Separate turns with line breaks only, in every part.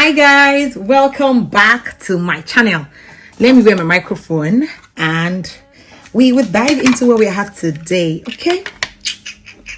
Hi guys, welcome back to my channel. Let me wear my microphone and we will dive into what we have today. Okay,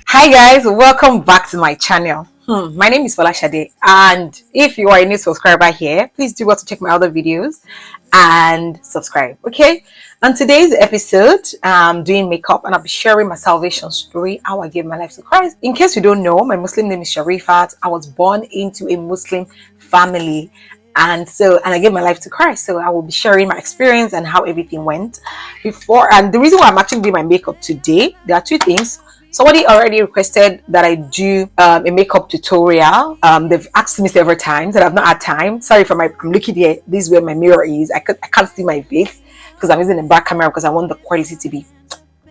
hi guys, welcome back to my channel. My name is Folashade, and if you are a new subscriber here, please do want to check my other videos and subscribe. Okay, on today's episode, I'm doing makeup and I'll be sharing my salvation story, how I gave my life to Christ. In case you don't know, my Muslim name is Sharifat. I was born into a Muslim family, and I gave my life to Christ. So I will be sharing my experience and how everything went before. And the reason why I'm actually doing my makeup today, there are two things. Somebody already requested that I do a makeup tutorial. They've asked me several times and I've not had time. Sorry for I'm looking here. This is where my mirror is. I can't see my face because I'm using a back camera because I want the quality to be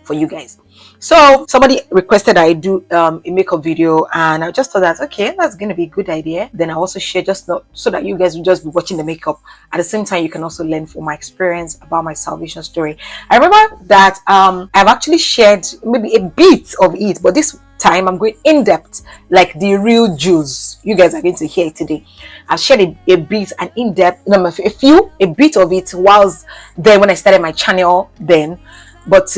for you guys. So somebody requested I do a makeup video, and I just thought that okay, that's gonna be a good idea. Then I also share just not so that you guys will just be watching the makeup at the same time. You can also learn from my experience about my salvation story. I remember that I've actually shared maybe a bit of it, but this time I'm going in depth, like the real juice. You guys are going to hear it today. I've shared a bit and in depth, a bit of it whilst then when I started my channel then. But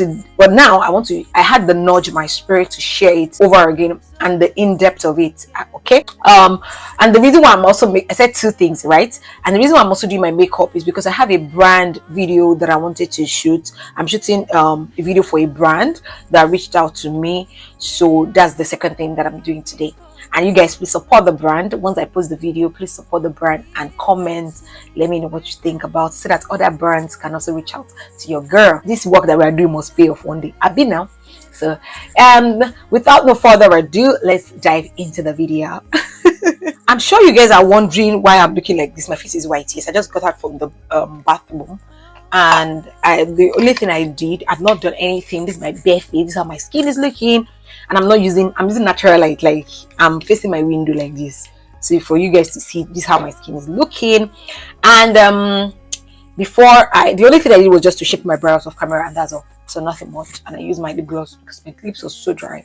now I had the nudge in my spirit to share it over again and the in-depth of it. Okay. And the reason why I said two things, right? And the reason why I'm also doing my makeup is because I have a brand video that I wanted to shoot. I'm shooting a video for a brand that reached out to me. So that's the second thing that I'm doing today. And you guys, please support the brand. Once I post the video, please support the brand and comment. Let me know what you think about it so that other brands can also reach out to your girl. This work that we are doing must pay off one day. I've been now. So, without no further ado, let's dive into the video. I'm sure you guys are wondering why I'm looking like this. My face is white. Yes, I just got out from the bathroom. And the only thing I did, I've not done anything. This is my bare face. This is how my skin is looking. And I'm using natural light, like I'm facing my window like this. So for you guys to see, this is how my skin is looking. And the only thing I did was just to shape my brows off camera, and that's all. So nothing much. And I use my lip gloss because my lips are so dry.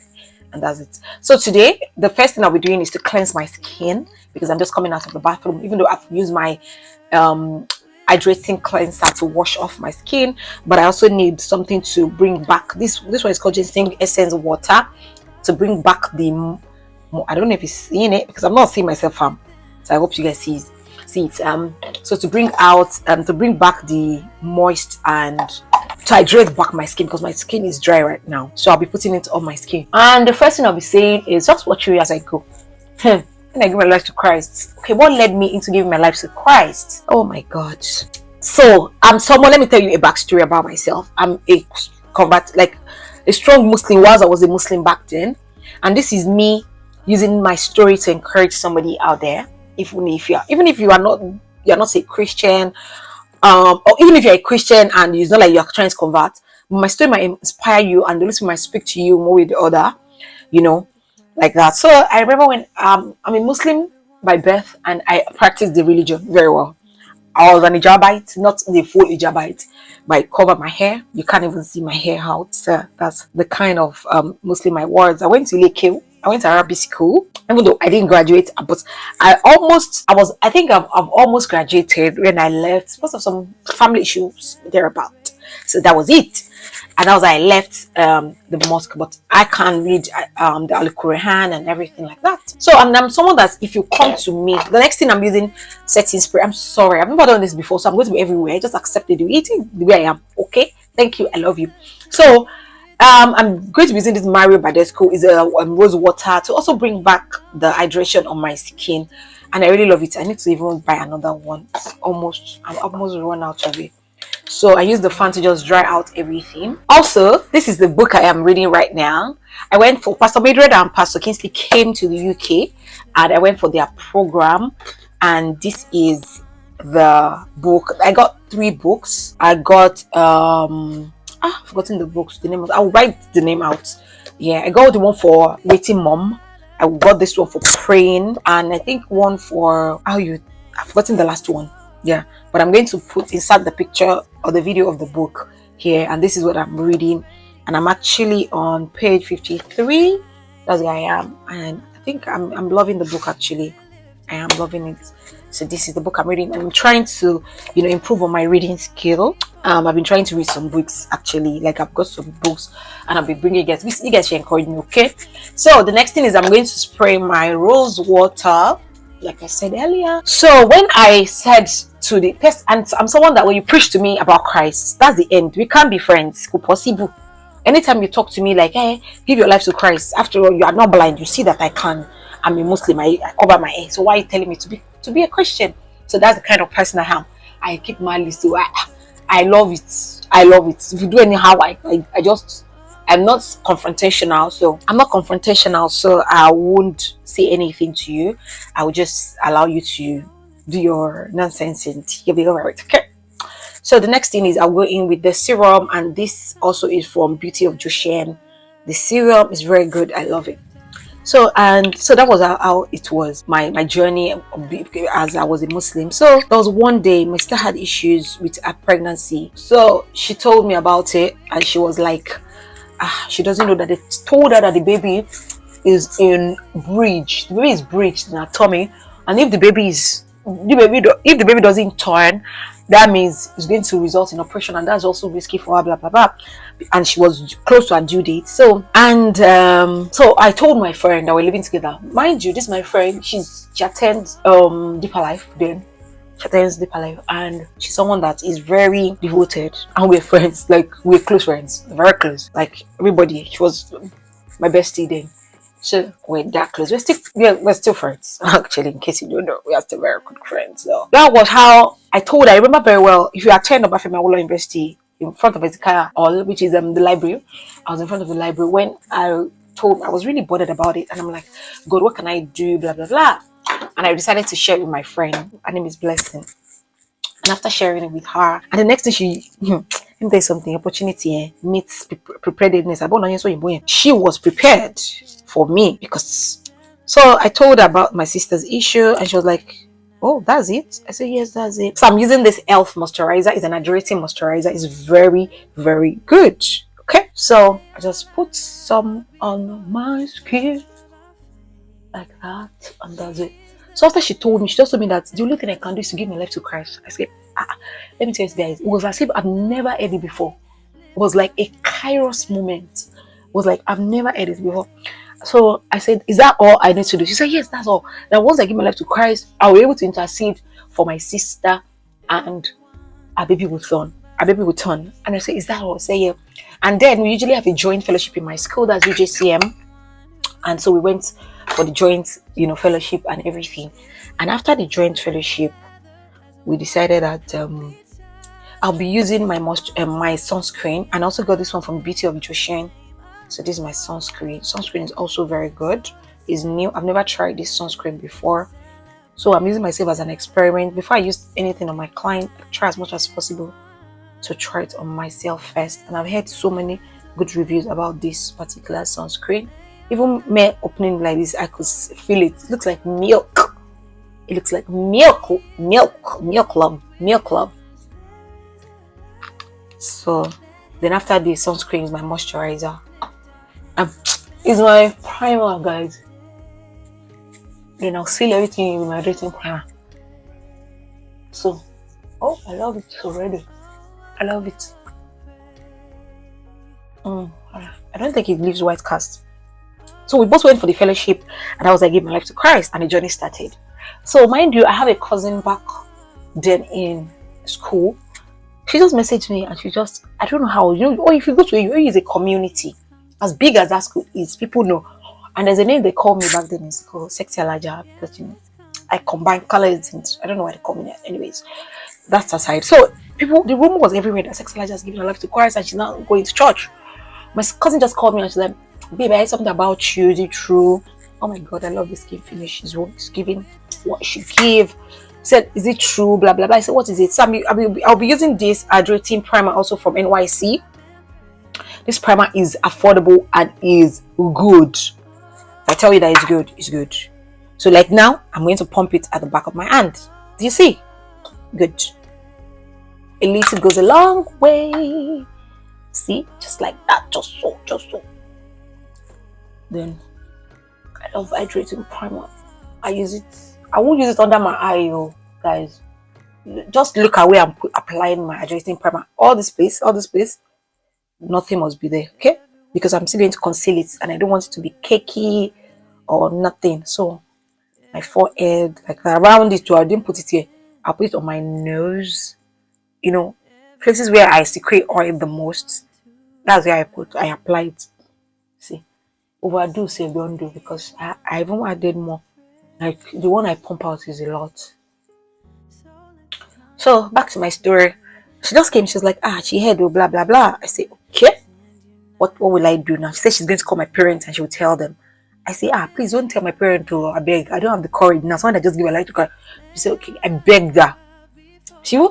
And that's it. So today, the first thing I'll be doing is to cleanse my skin because I'm just coming out of the bathroom. Even though I've used my hydrating cleanser to wash off my skin, but I also need something to bring back this one is called Ginseng Essence Water, to bring back I don't know if you're seeing it because I'm not seeing myself, so I hope you guys see it. So to bring back the moist and to hydrate back my skin because my skin is dry right now. So I'll be putting it on my skin, and the first thing I'll be saying is just watch you as I go. When I give my life to Christ. Okay, what led me into giving my life to Christ? Oh my God. So let me tell you a backstory about myself. I'm a convert, like a strong Muslim whilst I was a Muslim back then. And this is me using my story to encourage somebody out there. Even if you are not a Christian, or even if you're a Christian and it's not like you're trying to convert, my story might inspire you and the Holy Spirit might speak to you one way or the other, like that. So I remember when I'm a Muslim by birth and I practice the religion very well. I was an hijabite, not the full hijabite, but I cover my hair. You can't even see my hair out. So that's the kind of Muslim I was. I went to Lekeu. I went to Arabic school, even though I didn't graduate, but I've almost graduated when I left because of some family issues thereabout. So that was it. And that was I left the mosque, but I can read the Al-Quran and everything like that. So I'm someone that if you come to me, the next thing I'm using setting spray. I'm sorry, I've never done this before, so I'm going to be everywhere. Just accept it. It is the way I am. Okay, thank you. I love you. So I'm going to be using this Mario Badescu is a rose water to also bring back the hydration on my skin, and I really love it. I need to even buy another one. I'm almost run out of it. So I use the fan to just dry out everything. Also, this is the book I am reading right now. I went for Pastor Madrid and Pastor Kingsley came to the UK, and I went for their program. And this is the book. I got 3 books. I got I've forgotten the books. I'll write the name out. Yeah, I got the one for Waiting Mom. I got this one for Praying, and I think one for I've forgotten the last one. Yeah, but I'm going to insert the picture or the video of the book here, and this is what I'm reading, and I'm actually on page 53. That's where I am, and I think I'm loving the book. Actually, I am loving it. So this is the book I'm reading, and I'm trying to, improve on my reading skill. I've been trying to read some books actually. Like I've got some books, and I'll be bringing you guys. You guys should encourage me, okay? So the next thing is I'm going to spray my rose water, like I said earlier. So when I said to the person, and I'm someone that when you preach to me about Christ, that's the end. We can't be friends. Could possible. Anytime you talk to me like, hey, give your life to Christ. After all, you are not blind. You see that I can. I'm a Muslim. I cover my hair. So why are you telling me to be a Christian? So that's the kind of person I am. I keep my list. So I love it. I love it. If you do anyhow, I'm not confrontational. So I'm not confrontational. So I won't say anything to you. I will just allow you to do your nonsense and you'll be alright. Okay. So the next thing is I'll go in with the serum, and this also is from Beauty of Joshen. The serum is very good. I love it. So that was how it was, my journey as I was a Muslim. So there was one day my sister had issues with her pregnancy. So she told me about it, and she was like, she doesn't know that they told her that the baby is in breach. The baby is breached in her tummy, and if the baby doesn't turn, that means it's going to result in operation, and that's also risky for her, blah blah blah. And she was close to her due date. So I told my friend that we're living together. Mind you, this is my friend. She attends Deeper Life. Then she attends Deeper Life, and she's someone that is very devoted, and we're friends. Like we're close friends, very close. Like everybody. She was my bestie then. So we're that close. We're still friends. Actually, in case you don't know, we are still very good friends. So that was how I told her. I remember very well. If you attend Obafemi Awolowo University, in front of Ezekiah Hall, which is the library, I was in front of the library when I was really bothered about it, and I'm like, God, what can I do? Blah blah blah. And I decided to share it with my friend. Her name is Blessing. And after sharing it with her, and the next thing let me tell you something, opportunity meets preparedness. She was prepared for me, because so I told her about my sister's issue, and she was like, oh, that's it? I said, yes, that's it. So I'm using this Elf moisturizer. It's an hydrating moisturizer. It's very, very good. Okay, so I just put some on my skin like that, and that's it. So after she just told me that the only thing I can do is to give my life to Christ. I said, let me tell you guys, it was as if I've never heard it before. It was like a kairos moment. It was like I've never heard it before. So I said, is that all I need to do? She said, yes, that's all. Now once I give my life to Christ, I'll be able to intercede for my sister, and our baby will turn. And I said, is that all? I said, yeah. And then we usually have a joint fellowship in my school, that's UJCM. And so we went for the joint, fellowship and everything. And after the joint fellowship, we decided that I'll be using my sunscreen, and I also got this one from Beauty of Joshen. So this is my sunscreen. Sunscreen is also very good. It's new. I've never tried this sunscreen before, so I'm using myself as an experiment. Before I use anything on my client, I try as much as possible to try it on myself first. And I've heard so many good reviews about this particular sunscreen. Even me opening like this, I could feel it. It looks like milk. It looks like milk love. So then after the sunscreen is my moisturizer. It's my primer, guys. Then I'll seal everything in my hydrating primer. So, I love it already. I love it. I don't think it leaves white cast. So we both went for the fellowship, and I was like, give my life to Christ, and the journey started. So mind you, I have a cousin back then in school. She just messaged me, and I don't know how, if you go to AU is a community. As big as that school is, people know. And there's a name they call me back then in school, Sexy Alaja, because I combine colors, and I don't know why they call me that. Anyways, that's aside. So the rumor was everywhere that Sexy Alaja is giving her life to Christ, and she's not going to church. My cousin just called me, and she's like, babe, I heard something about you. Is it true? Oh my God, I love the skin finish. She's giving what she gave. Said, is it true? Blah blah blah. I said, what is it? So I'll be using this hydrating primer also from NYC. This primer is affordable and is good. If I tell you that it's good, it's good. So like now, I'm going to pump it at the back of my hand. Do you see? Good. A little goes a long way. See? Just like that. Just so. Then I love hydrating primer. I use it I won't use it under my eye, guys. Just look away and applying my hydrating primer. All this place, nothing must be there, okay? Because I'm still going to conceal it and I don't want it to be cakey or nothing. So my forehead, like around it too, I didn't put it here. I'll put it on my nose, places where I secrete oil the most. That's where I apply it. See, overdo say don't do, because I even added more. Like the one I pump out is a lot. So back to my story. She just came, she was like, she heard blah blah blah. I say, okay, what will I do now? She said she's going to call my parents and she will tell them. I say, please don't tell my parents to, I beg. I don't have the courage now. Someone that just give a light to cry. She said, okay, I begged her.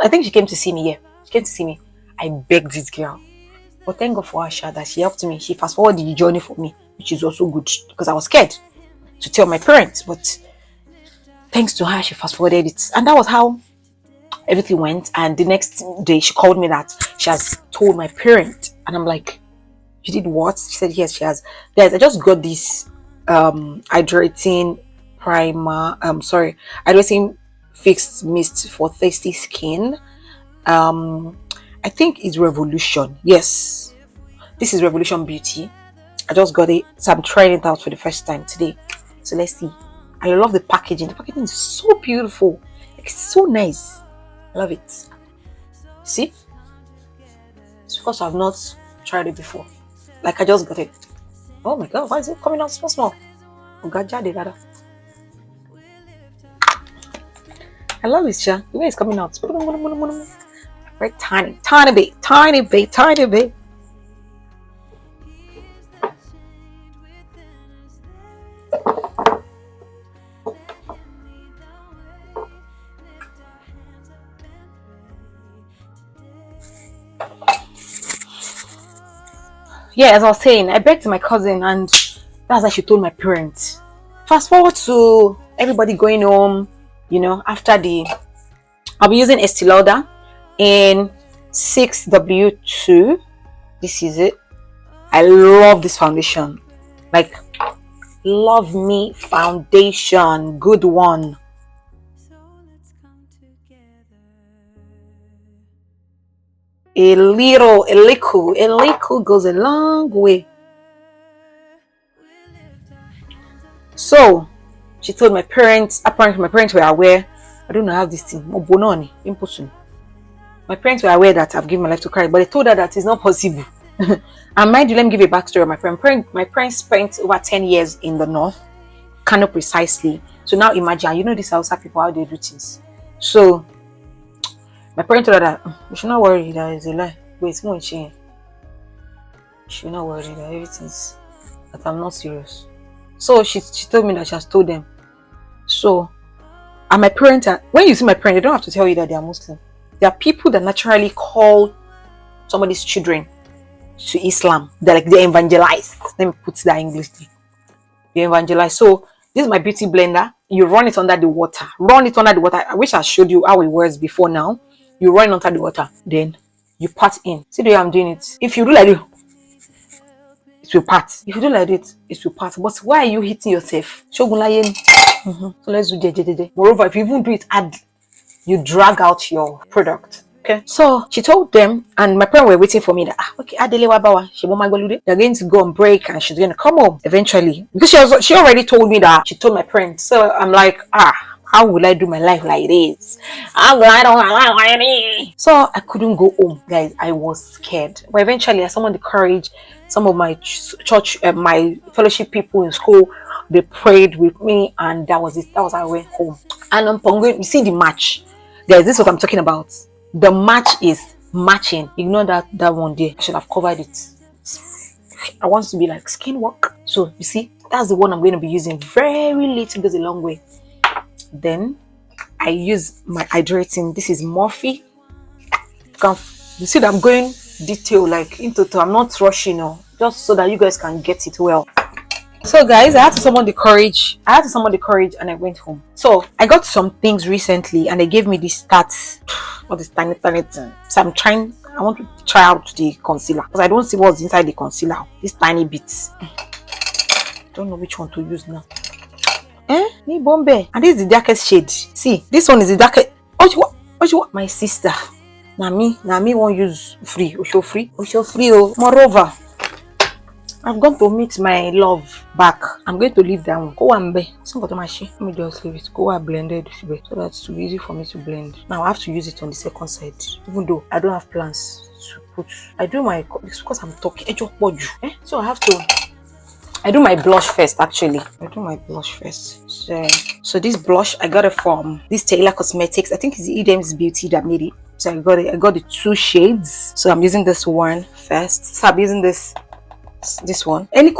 I think she came to see me here. She came to see me. I begged this girl. But thank God for her, that she helped me. She fast forwarded the journey for me, which is also good, because I was scared to tell my parents. But thanks to her, she fast forwarded it. And that was how everything went. And the next day she called me that she has told my parents. And I'm like, you did what? She said, yes, she has. Guys, I just got this hydrating primer. Hydrating fixed mist for thirsty skin. I think it's Revolution. Yes, this is Revolution Beauty. I just got it, so I'm trying it out for the first time today. So let's see. I love the packaging. The packaging is so beautiful. It's so nice. I love it. See? It's because I've not tried it before. Like, I just got it. Oh my god, why is it coming out so small? I love it, Sha. The way it's coming out. Very tiny bit. Yeah, as I was saying, I begged my cousin, and that's why she told my parents. Fast forward to everybody going home, after I'll be using Estee Lauder in 6W2. This is it. I love this foundation. Like, love me foundation. Good one. A little goes a long way. So she told my parents. Apparently my parents were aware. I don't know how this thing. My parents were aware that I've given my life to Christ, but they told her that it's not possible. And mind you, let me give you a backstory of my parents. My parents spent over 10 years in the north, Kano precisely. So now imagine, these Hausa people, how they do things. So my parents told her that you should not worry, that is a lie. But it's more change. You should not worry that everything's, that I'm not serious. So she told me that she has told them. So, and my parents when you see my parents, they don't have to tell you that they are Muslim. There are people that naturally call somebody's children to Islam. They evangelize. Let me put that in English. They evangelize. So this is my beauty blender. You run it under the water. I wish I showed you how it works before now. You run it under the water. Then you pat in. See the way I'm doing it. If you do like this, it will pat. If you do like it, it will pat. But why are you hitting yourself? So let's do JJJ. Moreover, if you even do it, you drag out your product. Okay. So she told them, and my parents were waiting for me that okay, they're going to go on break and she's going to come home eventually, because she already told me that. She told my parents. So I'm like, how will I do my life like this? So I couldn't go home, guys. I was scared. But eventually I summoned the courage. Some of my church, my fellowship people in school, they prayed with me, and that was it. That was how I went home. And on Pongo, you see the match, guys. This is what I'm talking about. The match is matching. Ignore that one there. I should have covered it. I want to be like skin work. So you see, that's the one I'm going to be using. Very little goes a long way. Then I use my hydrating. This is Morphe. You see that I'm going detail, like into. I'm not rushing, just so that you guys can get it well. So guys, I had to summon the courage. And I went home. So I got some things recently, and they gave me this stats. All this tiny thing. So I want to try out the concealer, because I don't see what's inside the concealer. These tiny bits. Don't know which one to use now. Me Bombay. And this is the darkest shade. See, this one is the darkest. What? My sister. Nami won't use free. Oh. Moreover, I've gone to meet my love back. I'm going to leave that one. Go and be. Let me just leave it. Go and blended so that it's too easy for me to blend. Now I have to use it on the second side. Even though I don't have plans to put. I do my because I'm talking. So I have to. I do my blush first actually. So this blush I got it from this Taylor Cosmetics. I think it's Eden's Beauty that made it. So I got the 2 shades. So I'm using this one first. So I'm using this one. Any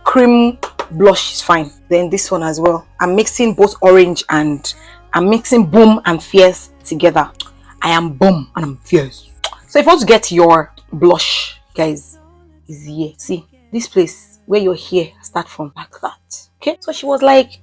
cream blush is fine. Then this one as well. I'm mixing both orange and I'm mixing Boom and Fierce together. I am Boom and I'm Fierce. So if you want to get your blush, guys, is here. See this place where your hair start from, like that. Okay. So she was like,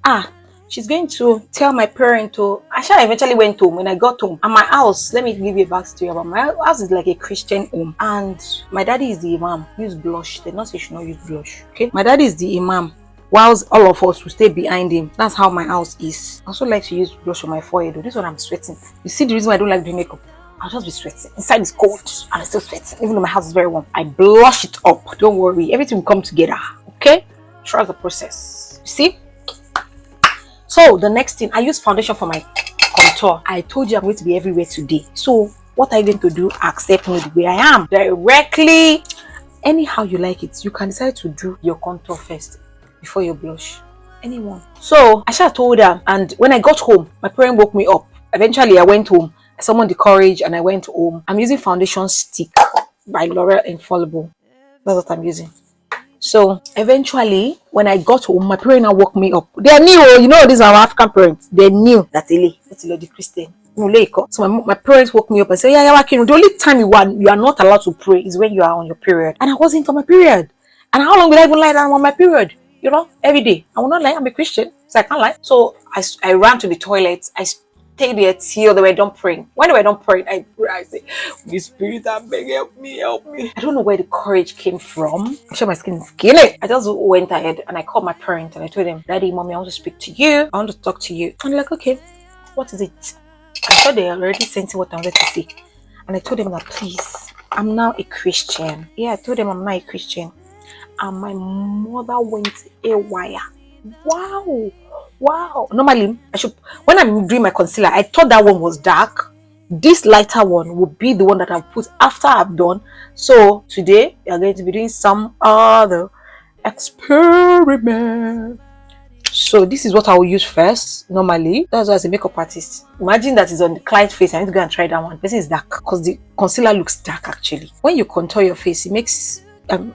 she's going to tell my parent to. Asha eventually went home. When I got home, and my house, let me give you a backstory about my house is like a Christian home, and my daddy is the imam. Use blush. They not say you should not use blush. Okay, my daddy is the imam, whilst all of us will stay behind him. That's how my house is. I also like to use blush on my forehead. This one I'm sweating. You see the reason why I don't like doing makeup? I'll just be sweating. Inside is cold and I'm still sweating. Even though my house is very warm. I blush it up. Don't worry. Everything will come together. Okay? Trust the process. You see? So the next thing, I use foundation for my contour. I told you I'm going to be everywhere today. So what are you going to do? Accept me the way I am. Directly. Anyhow you like it. You can decide to do your contour first before you blush. Anyone. So I told her, and when I got home, my parent woke me up. Eventually I went home. I summoned the courage and I went home. I'm using foundation stick by L'Oreal Infallible. That's what I'm using. So eventually, when I got home, my parents now woke me up. They knew, these are our African parents. They knew that that's the Christian. So my parents woke me up and said, the only time you are not allowed to pray is when you are on your period. And I wasn't on my period. And how long will I even lie down on my period? Every day. I will not lie. I'm a Christian, so I can't lie. So I ran to the toilet. I stayed there till they were done praying. When they were done praying, I say, "The Spirit, I beg, help me. I don't know where the courage came from. I'm sure my skin is killing. I just went ahead and I called my parents and I told them, Daddy, Mommy, I want to speak to you. I want to talk to you. And they're like, okay, what is it? I'm sure they already sensing what I'm going to say. And I told them that, please, I'm now a Christian. Yeah, I told them I'm now a Christian. And my mother went haywire. Wow. Normally, when I'm doing my concealer, I thought that one was dark. This lighter one will be the one that I'll put after I've done. So today, we are going to be doing some other experiment. So this is what I will use first. Normally, that's why as a makeup artist. Imagine that is on the client's face. I need to go and try that one. This is dark because the concealer looks dark actually. When you contour your face, it makes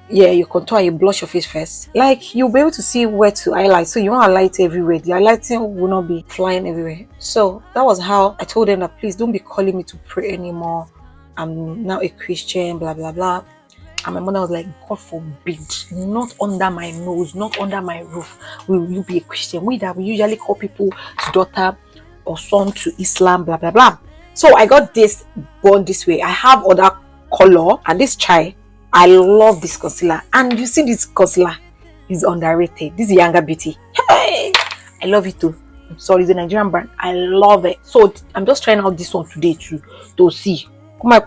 you contour, you blush your face first. Like you'll be able to see where to highlight. So you want to highlight everywhere. The highlighting will not be flying everywhere. So that was how I told them that please don't be calling me to pray anymore. I'm now a Christian, blah blah blah. And my mother was like, God forbid, not under my nose, not under my roof will you be a Christian. We usually call people's daughter or son to Islam, blah blah blah. So I got this born this way. I have other color and this chai. I love this concealer, and you see this concealer is underrated. This is Younger Beauty. Hey, I love it too. I'm sorry, it's a Nigerian brand. I love it. So I'm just trying out this one today to see. I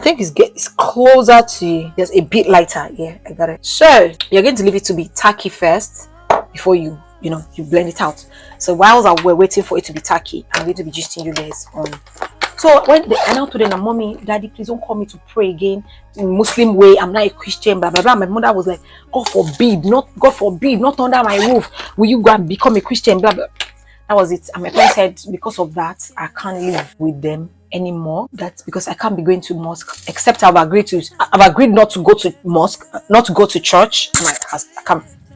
think it's closer to just a bit lighter. Yeah, I got it. So you're going to leave it to be tacky first before you blend it out. So while we're waiting for it to be tacky, I'm going to be gisting you guys on. So when I now told them, Mommy, Daddy, please don't call me to pray again in Muslim way. I'm not a Christian, blah blah blah. My mother was like, God forbid, not under my roof. Will you go and become a Christian? Blah blah. That was it. And my parents said, because of that, I can't live with them anymore. That's because I can't be going to mosque, except I've agreed not to go to mosque, not to go to church.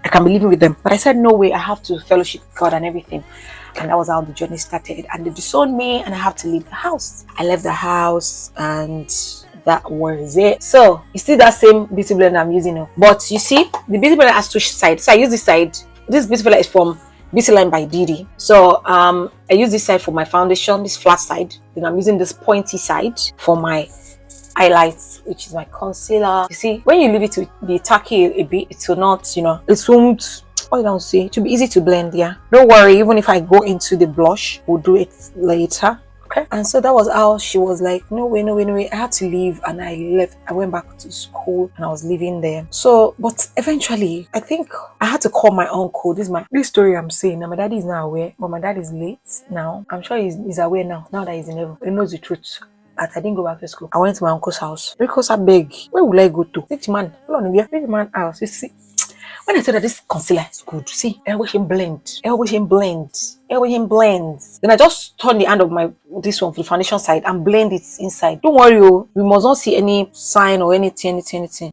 I can be living with them. But I said, no way, I have to fellowship God and everything. And that was how the journey started. And they disowned me and I have to leave the house. I left the house and that was it. So you see that same beauty blender I'm using now. But you see, the beauty blender has two sides. So I use this side. This beauty blender is from Beauty Line by Didi. So I use this side for my foundation, this flat side. Then I'm using this pointy side for my highlights, which is my concealer. You see, when you leave it to be tacky a bit, it will not, it won't What did I say? To be easy to blend, yeah. Don't worry, even if I go into the blush, we'll do it later. Okay. And so that was how she was like, no way. I had to leave, and I left. I went back to school and I was living there. So, but eventually, I think I had to call my uncle. This story I'm saying. Now my daddy is not aware, but my dad is late now. I'm sure he's aware now that he's in heaven. He knows the truth. I didn't go back to school. I went to my uncle's house because I beg. Where will I go to? This man, hold on, this man house. You see, when I said that this concealer is good, see, everything blends. Then I just turn the hand of this one for the foundation side and blend it inside. Don't worry, you must not see any sign or anything.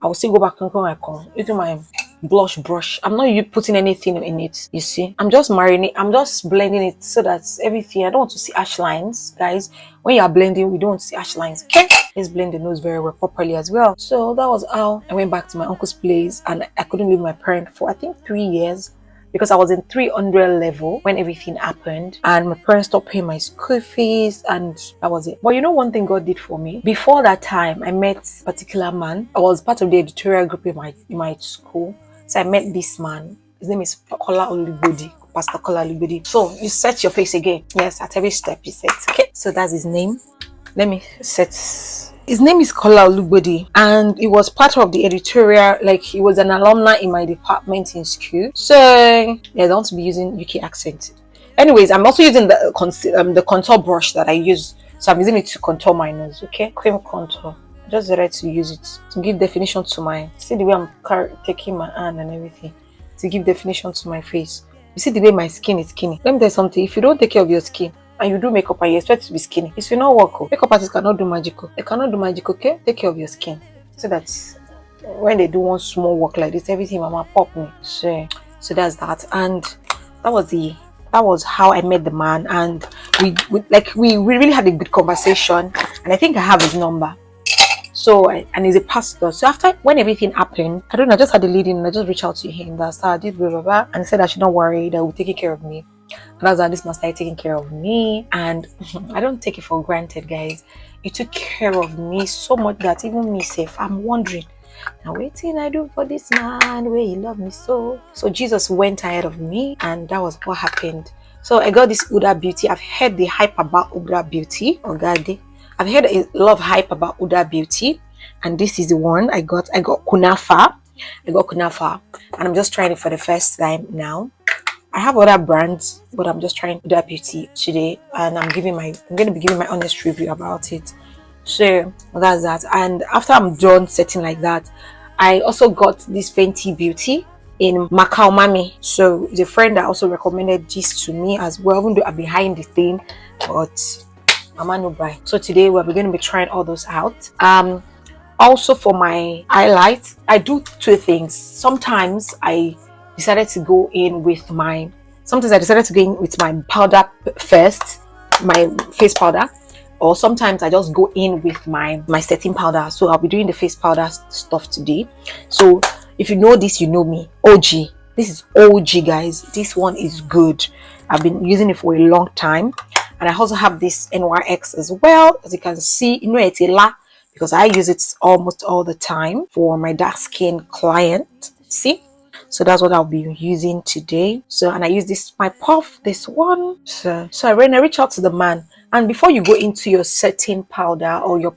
I will still go back and come using my blush brush. I'm not putting anything in it, you see. I'm just blending it so that everything. I don't want to see ash lines, guys. When you are blending, we don't want to see ash lines. Okay, let's blend the nose very well properly as well. So that was how I went back to my uncle's place, and I couldn't leave my parents for I think 3 years. Because I was in 300 level when everything happened, and my parents stopped paying my school fees, and that was it. But you know one thing God did for me? Before that time, I met a particular man. I was part of the editorial group in my school. So I met this man. His name is Pastor Kola Olubodi. So you set your face again. Yes, at every step you set. Okay, so that's his name. Let me set. His name is Kola Olubodi, and he was part of the editorial, like he was an alumni in my department in school. So yeah, I don't want to be using UK accent. Anyways, I'm also using the contour brush that I use. So I'm using it to contour my nose, okay? Cream contour. Just decided to use it to give definition to my, see the way I'm taking my hand and everything, to give definition to my face. You see the way my skin is skinny. Let me tell you something, if you don't take care of your skin, and you do makeup and you expect it to be skinny, it will not work. Makeup artists cannot do magic. They cannot do magic, okay? Take care of your skin. So that when they do one small work like this, everything mama pop me. So that's that. And that was how I met the man, and we really had a good conversation, and I think I have his number. So and he's a pastor. So after when everything happened, I just had a lead in, and I just reached out to him. That's how I did blah blah blah, and said I should not worry, that will take care of me. And that's how this man started taking care of me, and I don't take it for granted, guys. He took care of me so much that even me safe, I'm wondering, now waiting I do for this man where he loved me so. So Jesus went ahead of me, and that was what happened. So I got this Huda Beauty. I've heard the hype about Huda Beauty. Oh God, I've heard a lot of hype about Huda Beauty, and this is the one I got. I got Kunafa, and I'm just trying it for the first time now. I have other brands, but I'm just trying Huda Beauty today, and I'm going to be giving my honest review about it. So that's that. And after I'm done setting like that, I also got this Fenty Beauty in Macau Mami. So the friend that also recommended this to me as well, even though I'm behind the thing, but I'm no buy. So today we're going to be trying all those out. Also for my highlights, I do two things. Sometimes I decided to go in with my powder first, my face powder, or sometimes I just go in with my setting powder. So I'll be doing the face powder stuff today. So if you know this, you know me. OG. This is OG, guys. This one is good. I've been using it for a long time. And I also have this NYX as well. As you can see, you know, it's a lot because I use it almost all the time for my dark skin client. See? So that's what I'll be using today. So, and I use my puff, this one. So I reach out to the man. And before you go into your setting powder or your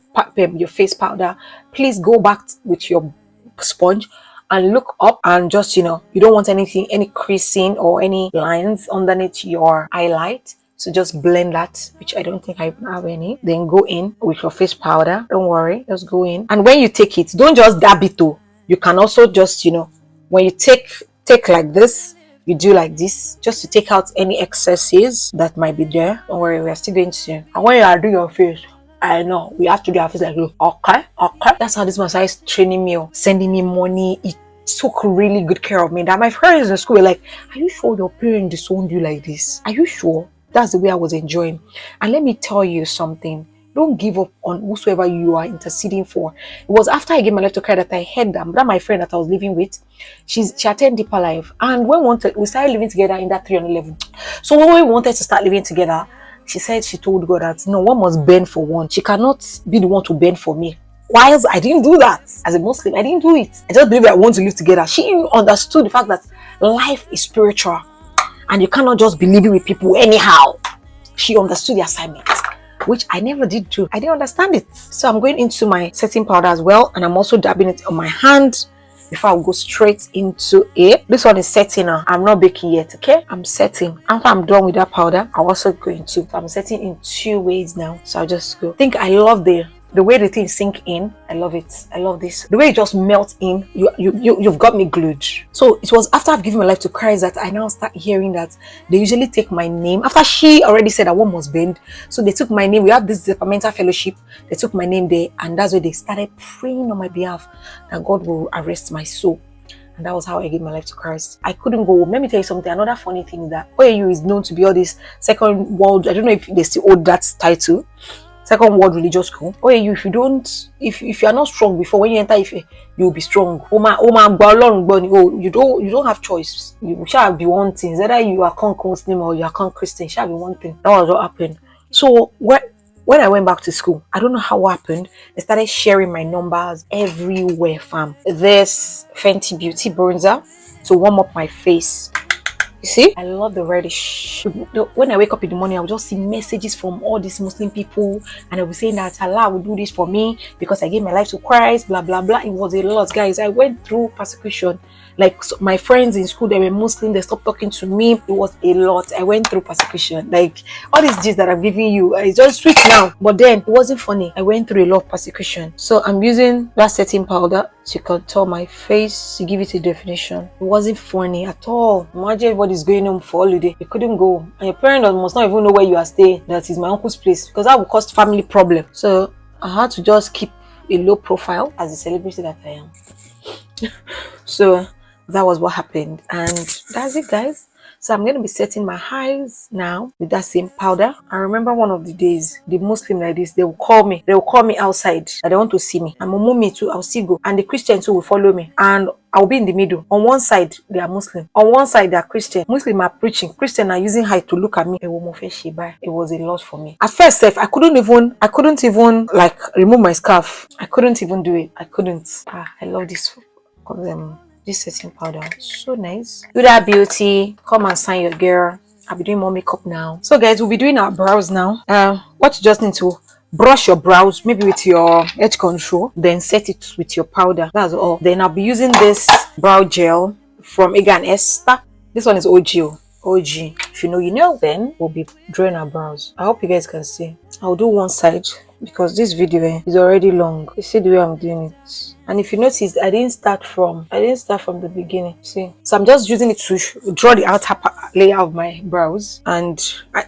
face powder, please go back with your sponge and look up, and just, you know, you don't want any creasing or any lines underneath your highlight. So just blend that, which I don't think I even have any. Then go in with your face powder. Don't worry, just go in. And when you take it, don't just dab it though. You can also just, you know, when you take like this, you do like this, just to take out any excesses that might be there. Don't worry, we are still going to. And when you are doing your face, I know we have to do our face like, okay. That's how this man started training me, sending me money. It took really good care of me. That my friends in school were like, "Are you sure your parents disowned you like this? Are you sure?" That's the way I was enjoying. And let me tell you something. Don't give up on whosoever you are interceding for. It was after I gave my life to Christ that I heard that my friend that I was living with, she attended Deeper Life. And when we started living together in that 300 level. So when we wanted to start living together, she said she told God that no, one must bend for one. She cannot be the one to bend for me. Whilst I didn't do that as a Muslim, I didn't do it. I just believe I want to live together. She understood the fact that life is spiritual and you cannot just be living with people anyhow. She understood the assignment, which I never did do. I didn't understand it. So I'm going into my setting powder as well, and I'm also dabbing it on my hand before I go straight into it. This one is setting now. I'm not baking yet, okay? I'm setting. After I'm done with that powder, I'm also going to. I'm setting in 2 ways now. So I'll just go. I think I love the way the thing sink in. I love it. I love this. The way it just melts in. You've got me glued. So it was after I've given my life to Christ that I now start hearing that they usually take my name. After she already said that one must bend. So they took my name. We have this departmental fellowship. They took my name there. And that's where they started praying on my behalf that God will arrest my soul. And that was how I gave my life to Christ. I couldn't go. Let me tell you something. Another funny thing is that OAU is known to be all this second world. I don't know if they still hold that title. Second world religious school. OAU, if you are not strong before, when you enter, if you'll be strong. You don't have choice. You shall be one thing. Either you are con Muslim or you are con Christian, shall be one thing. That was what happened. So when I went back to school, I don't know how it happened. They started sharing my numbers everywhere, fam. This Fenty Beauty bronzer to warm up my face. You see, I love the reddish. When I wake up in the morning, I will just see messages from all these Muslim people, and I will say that Allah will do this for me because I gave my life to Christ, blah blah blah. It was a lot, guys. I went through persecution. Like, so my friends in school, they were Muslim, they stopped talking to me. It was a lot. I went through persecution. Like, all these gist that I'm giving you, it's just sweet now. But then, it wasn't funny. I went through a lot of persecution. So I'm using that setting powder to contour my face, to give it a definition. It wasn't funny at all. Imagine what is going on for holiday. You couldn't go. And your parents must not even know where you are staying. That is my uncle's place. Because that would cause family problem. So I had to just keep a low profile as a celebrity that I am. So that was what happened, and that's it, guys. So I'm going to be setting my eyes now with that same powder. I remember one of the days, the Muslim like this, they will call me outside that they want to see me. And mommy too, I'll still go, and the Christians too will follow me, and I'll be in the middle. On one side they are Muslim, on one side they are Christian. Muslim are preaching, Christian are using height to look at me. It was a lot for me. At first, I couldn't even like remove my scarf. I couldn't even do it. I couldn't. I love this this setting powder, so nice. Do that beauty, come and sign your girl. I'll be doing more makeup now. So guys, we'll be doing our brows now. What you just need to brush your brows, maybe with your edge control, then set it with your powder. That's all. Then I'll be using this brow gel from Egan Esther. This one is OG. If you know, you know. Then we'll be drawing our brows. I hope you guys can see. I'll do one side because this video is already long. You see the way I'm doing it. And if you notice, I didn't start from the beginning. See, so I'm just using it to draw the outer layer of my brows. And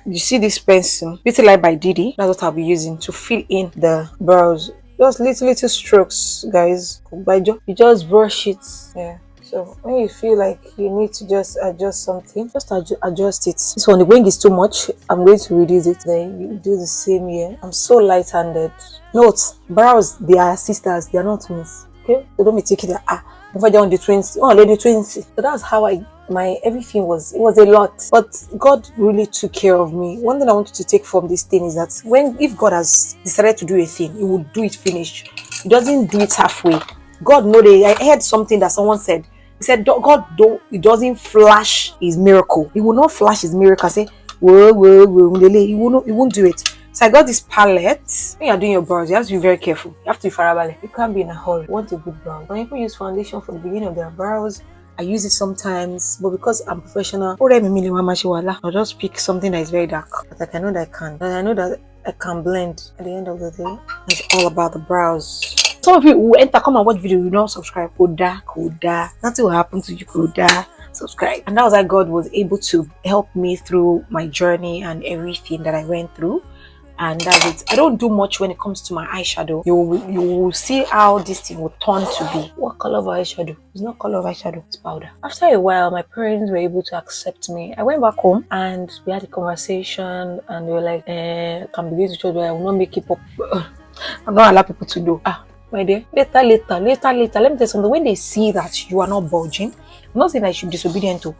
you see this pencil, Beauty Light by Didi. That's what I'll be using to fill in the brows. Just little strokes, guys. You just brush it. Yeah. So when you feel like you need to just adjust something, just adjust it. This one, the wing is too much. I'm going to reduce it. Then you do the same here. I'm so light-handed. Note, brows, they are sisters. They are not twins. Okay? So don't be taking that. If I don't do twins, lady twins. So that's how my everything was. It was a lot, but God really took care of me. One thing I want you to take from this thing is that if God has decided to do a thing, He will do it finished. He doesn't do it halfway. God know that. I heard something that someone said. He said, He doesn't flash His miracle. He will not flash His miracle. Say, whoa, He won't do it. So I got this palette. When you're doing your brows, you have to be very careful. You have to be farabale. You can't be in a hurry. You want a good brow. When people use foundation for the beginning of their brows, I use it sometimes, but because I'm professional, I'll just pick something that is very dark. But I know that I can. And I know that I can blend. At the end of the day, it's all about the brows. Some of you who enter, come and watch video, you don't subscribe. Koda. Nothing will happen to you, Koda. Subscribe. And that was how God was able to help me through my journey and everything that I went through. And that's it. I don't do much when it comes to my eyeshadow. You will see how this thing will turn to be. What color of eyeshadow? It's not color of eyeshadow, it's powder. After a while, my parents were able to accept me. I went back home and we had a conversation, and they were like, I can begin to show you, I will not make it up. I'm not allow people to do. My dear, later. Let me tell you something. When they see that you are not bulging, I'm not saying that you should be disobedient to,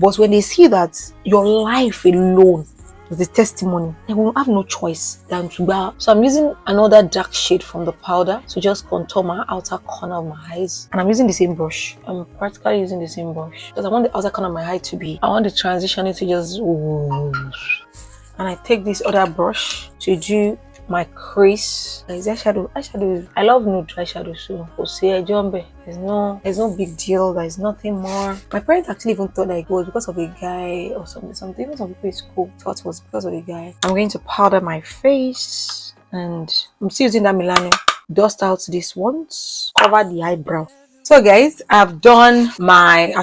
but when they see that your life alone It's a testimony. I will have no choice than to go. So I'm using another dark shade from the powder to just contour my outer corner of my eyes. And I'm using the same brush. I'm practically using the same brush because I want the outer corner of my eye to be, I want the transition to just, and I take this other brush to do my crease. Is eyeshadow. I love nude eyeshadow, so there's no big deal. There's nothing more. My parents actually even thought that it was because of a guy or something. Even some people in school thought it was because of a guy. I'm going to powder my face, and I'm still using that Milano. Dust out these ones, cover the eyebrow. So guys, I've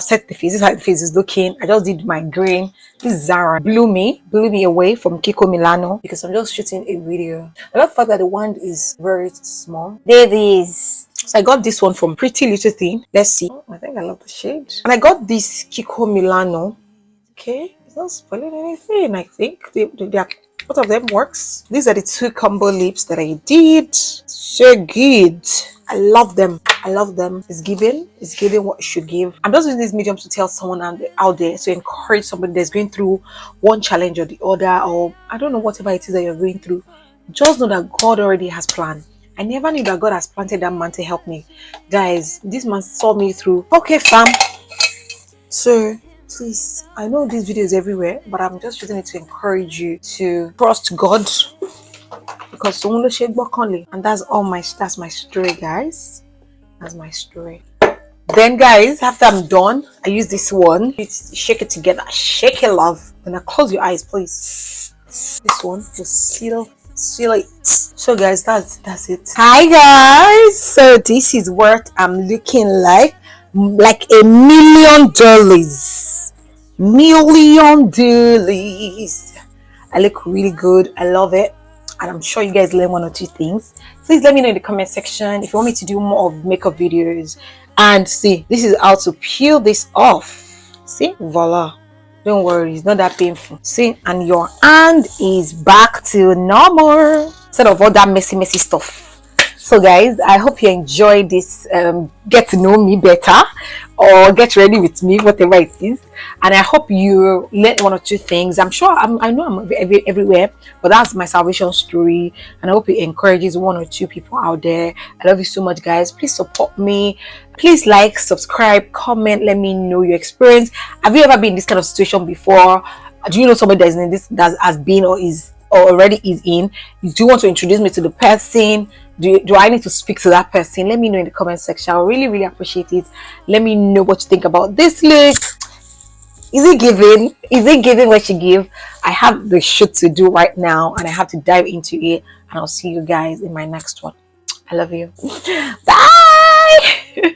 set the face. This is how the face is looking. I just did my green. This Zara blew me away from Kiko Milano because I'm just shooting a video. I love the fact that the wand is very small. There it is. So I got this one from Pretty Little Thing. Let's see. Oh, I think I love the shade. And I got this Kiko Milano. Okay, it's not spoiling anything. I think they are. Both of them works. These are the two combo lips that I did. So good. I love them. It's giving what it should give. I'm just using these mediums to tell someone out there, to encourage somebody that's going through one challenge or the other, or I don't know, whatever it is that you're going through. Just know that God already has planned. I never knew that God has planted that man to help me. Guys, this man saw me through. Okay, fam. So please, I know this video is everywhere, but I'm just using it to encourage you to trust God, because and that's my story, guys. That's my story. Then guys, after I'm done, I use this one. It's shake it together, shake it, love. Then I close your eyes, please. This one will seal it. So guys, that's it. Hi guys, so this is what I'm looking like $1,000,000. I look really good. I love it, and I'm sure you guys learn one or two things. Please let me know in the comment section if you want me to do more of makeup videos. And see, this is how to peel this off. See, voila. Don't worry, it's not that painful. See, and your hand is back to normal instead of all that messy stuff. So guys, I hope you enjoyed this get to know me better, or get ready with me, whatever it is. And I hope you learned one or two things. I'm sure I know I'm everywhere, but that's my salvation story, and I hope it encourages one or two people out there. I love you so much, guys. Please support me. Please like, subscribe, comment, let me know your experience. Have you ever been in this kind of situation before? Do you know somebody that's in this, that has been or already is in? Do you want to introduce me to the person? Do I need to speak to that person? Let me know in the comment section. I really appreciate it. Let me know what you think about this look. Is it giving what you give? I have the shoot to do right now, and I have to dive into it, and I'll see you guys in my next one. I love you. Bye.